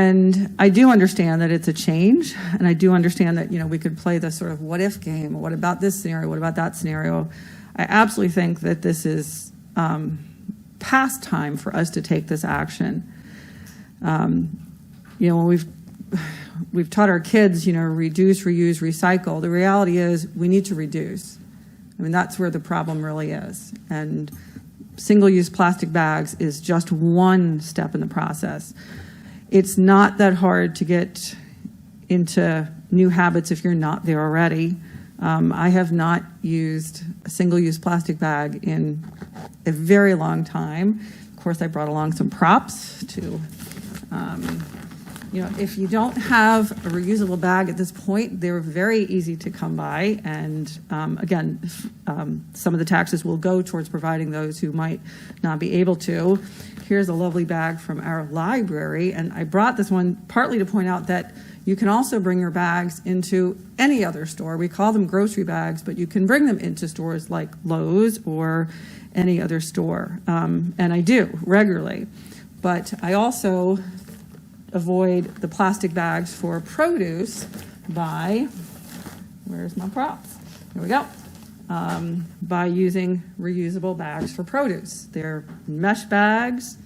And I do understand that it's a change, and I do understand that, we could play this sort of what if game. What about this scenario? What about that scenario? I absolutely think that this is past time for us to take this action. When we've taught our kids, reduce, reuse, recycle. The reality is we need to reduce. I mean, that's where the problem really is. And single-use plastic bags is just one step in the process. It's not that hard to get into new habits if you're not there already. I have not used a single-use plastic bag in a very long time. Of course, I brought along some props to, if you don't have a reusable bag at this point, they're very easy to come by. And again, some of the taxes will go towards providing those who might not be able to. Here's a lovely bag from our library. And I brought this one partly to point out that you can also bring your bags into any other store. We call them grocery bags, but you can bring them into stores like Lowe's or any other store. And I do regularly. But I also avoid the plastic bags for produce by, where's my props? Here we go. By using reusable bags for produce. They're mesh bags,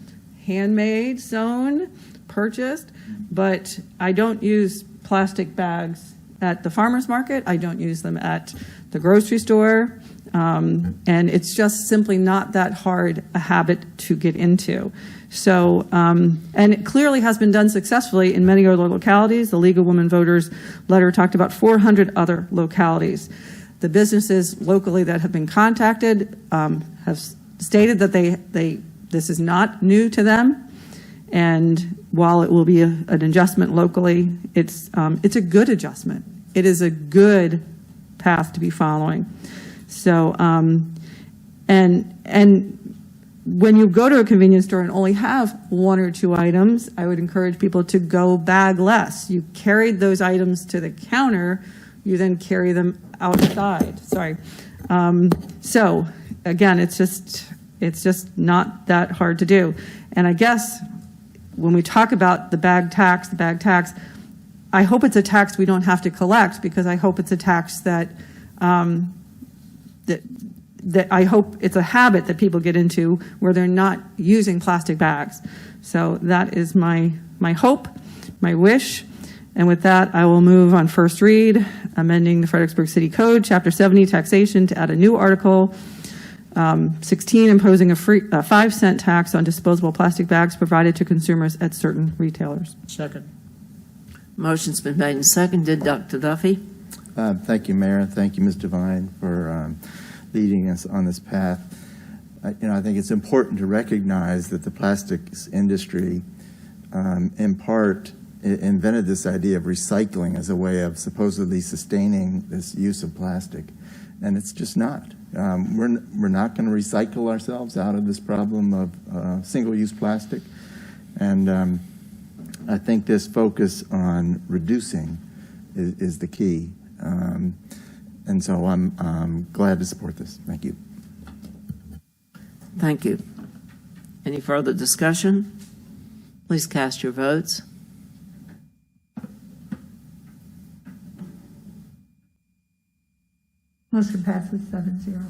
handmade, sewn, purchased, but I don't use plastic bags at the farmer's market. I don't use them at the grocery store. And it's just simply not that hard a habit to get into. So, and it clearly has been done successfully in many other localities. The League of Women Voters letter talked about 400 other localities. The businesses locally that have been contacted have stated that this is not new to them. And while it will be an adjustment locally, it's a good adjustment. It is a good path to be following. So, and when you go to a convenience store and only have one or two items, I would encourage people to go bag less. You carried those items to the counter, you then carry them outside. Sorry. So again, it's just not that hard to do. And I guess when we talk about the bag tax, I hope it's a tax we don't have to collect, because I hope it's a tax that that I hope it's a habit that people get into where they're not using plastic bags. So that is my hope, my wish. And with that, I will move on first read, amending the Fredericksburg City Code, Chapter 70, taxation, to add a new article, 16, imposing a 5-cent tax on disposable plastic bags provided to consumers at certain retailers. Second. Motion's been made and seconded. Dr. Duffy. Thank you, Mayor, and thank you, Ms. Devine, for leading us on this path. I think it's important to recognize that the plastics industry, in part, invented this idea of recycling as a way of supposedly sustaining this use of plastic, and it's just not. We're not going to recycle ourselves out of this problem of single-use plastic, and I think this focus on reducing is the key. And so I'm glad to support this. Thank you. Thank you. Any further discussion? Please cast your votes. Motion passes 7-0.